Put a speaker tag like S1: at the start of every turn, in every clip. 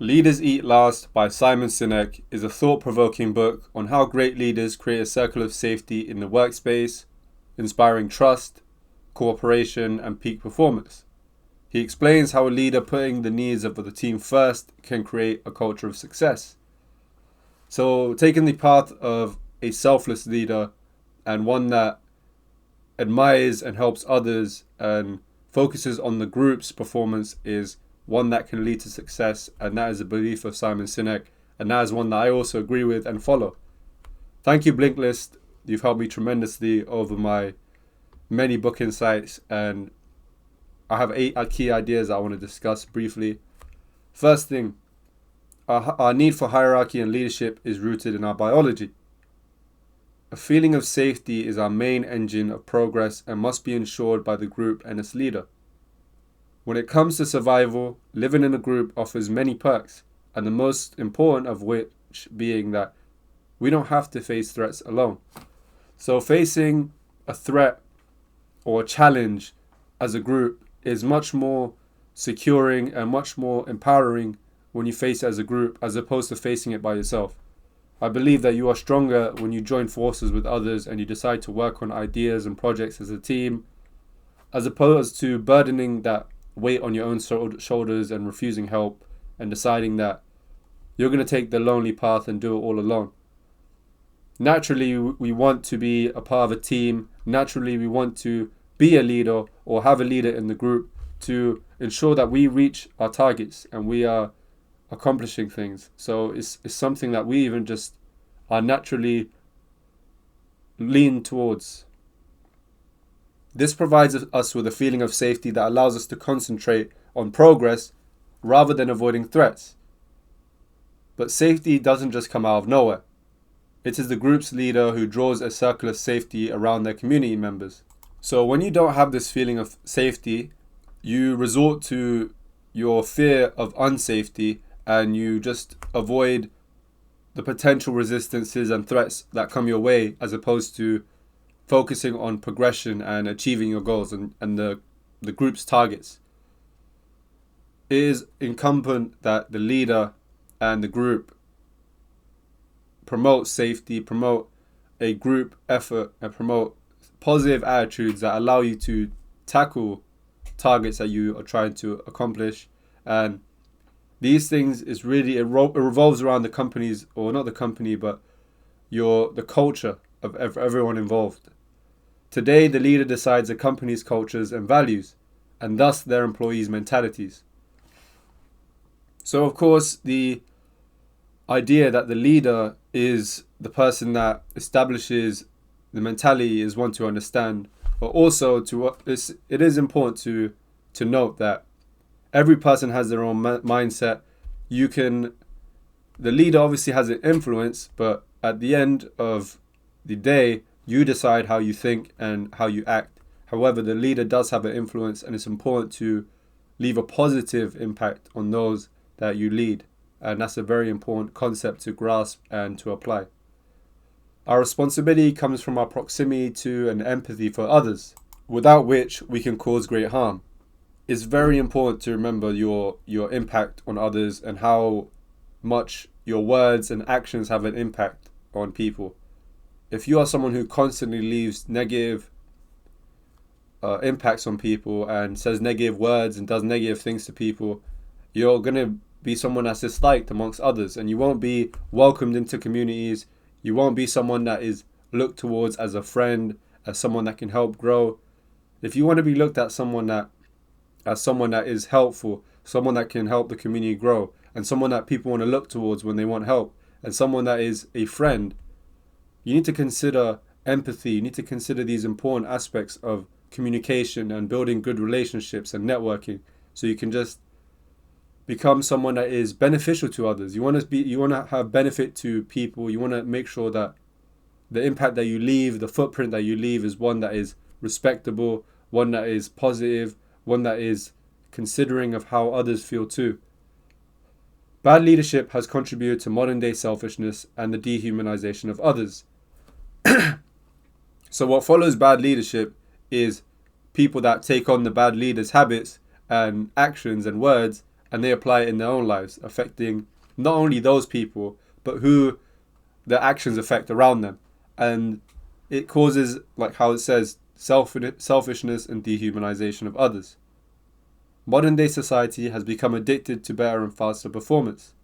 S1: Leaders Eat Last by Simon Sinek is a thought-provoking book on how great leaders create a circle of safety in the workspace, inspiring trust, cooperation, and peak performance. He explains how a leader putting the needs of the team first can create a culture of success. So, taking the path of a selfless leader and one that admires and helps others and focuses on the group's performance is one that can lead to success, and that is a belief of Simon Sinek, and that is one that I also agree with and follow. Thank you, Blinklist. You've helped me tremendously over my many book insights, and I have 8 key ideas I want to discuss briefly. First thing, our need for hierarchy and leadership is rooted in our biology. A feeling of safety is our main engine of progress and must be ensured by the group and its leader. When it comes to survival, living in a group offers many perks, and the most important of which being that we don't have to face threats alone. So facing a threat or a challenge as a group is much more securing and much more empowering when you face it as a group as opposed to facing it by yourself. I believe that you are stronger when you join forces with others and you decide to work on ideas and projects as a team, as opposed to burdening that weight on your own shoulders and refusing help and deciding that you're going to take the lonely path and do it all alone. Naturally, we want to be a part of a team. Naturally, we want to be a leader or have a leader in the group to ensure that we reach our targets and we are accomplishing things. So it's something that we even just are naturally lean towards. This provides us with a feeling of safety that allows us to concentrate on progress rather than avoiding threats. But safety doesn't just come out of nowhere. It is the group's leader who draws a circle of safety around their community members. So when you don't have this feeling of safety, you resort to your fear of unsafety and you just avoid the potential resistances and threats that come your way, as opposed to focusing on progression and achieving your goals and the group's targets. It is incumbent that the leader and the group promote safety, promote a group effort, and promote positive attitudes that allow you to tackle targets that you are trying to accomplish. And these things is really, it revolves around the companies, or not the company, but the culture of everyone involved. Today, the leader decides a company's cultures and values, and thus their employees' mentalities. So, of course, the idea that the leader is the person that establishes the mentality is one to understand, but also it is important to note that every person has their own mindset. The leader obviously has an influence, but at the end of the day, you decide how you think and how you act. However, the leader does have an influence, and it's important to leave a positive impact on those that you lead. And that's a very important concept to grasp and to apply. Our responsibility comes from our proximity to and empathy for others, without which we can cause great harm. It's very important to remember your impact on others and how much your words and actions have an impact on people. If you are someone who constantly leaves negative impacts on people and says negative words and does negative things to people, you're going to be someone that's disliked amongst others, and you won't be welcomed into communities. You won't be someone that is looked towards as a friend, as someone that can help grow. If you want to be looked at as someone that is helpful, someone that can help the community grow, and someone that people want to look towards when they want help, and someone that is a friend, you need to consider empathy. You need to consider these important aspects of communication and building good relationships and networking, so you can just become someone that is beneficial to others. You want to have benefit to people. You want to make sure that the impact that you leave, the footprint that you leave, is one that is respectable, one that is positive, one that is considering of how others feel too. Bad leadership has contributed to modern day selfishness and the dehumanization of others. So what follows bad leadership is people that take on the bad leader's habits and actions and words and they apply it in their own lives, affecting not only those people, but who their actions affect around them. And it causes, like how it says, selfishness and dehumanization of others. Modern day society has become addicted to better and faster performance.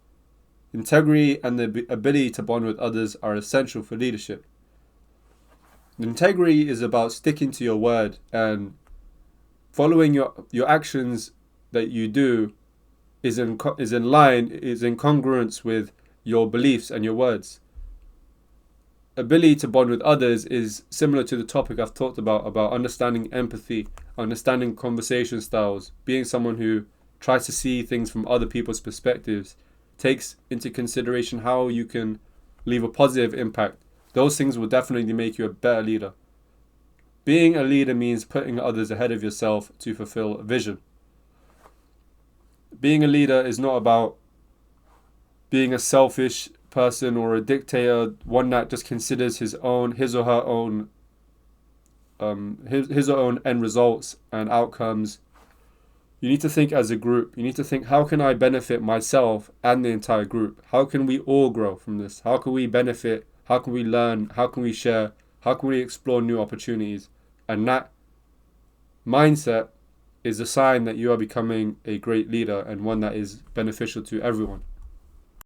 S1: Integrity and the ability to bond with others are essential for leadership. Integrity is about sticking to your word and following your actions that you do is in congruence with your beliefs and your words. Ability to bond with others is similar to the topic I've talked about understanding empathy, understanding conversation styles, being someone who tries to see things from other people's perspectives, takes into consideration how you can leave a positive impact. Those things will definitely make you a better leader. Being a leader means putting others ahead of yourself to fulfill a vision. Being a leader is not about being a selfish person or a dictator, one that just considers his or her own end results and outcomes. You need to think as a group. You need to think, how can I benefit myself and the entire group? How can we all grow from this? How can we benefit? How can we learn? How can we share? How can we explore new opportunities? And that mindset is a sign that you are becoming a great leader and one that is beneficial to everyone.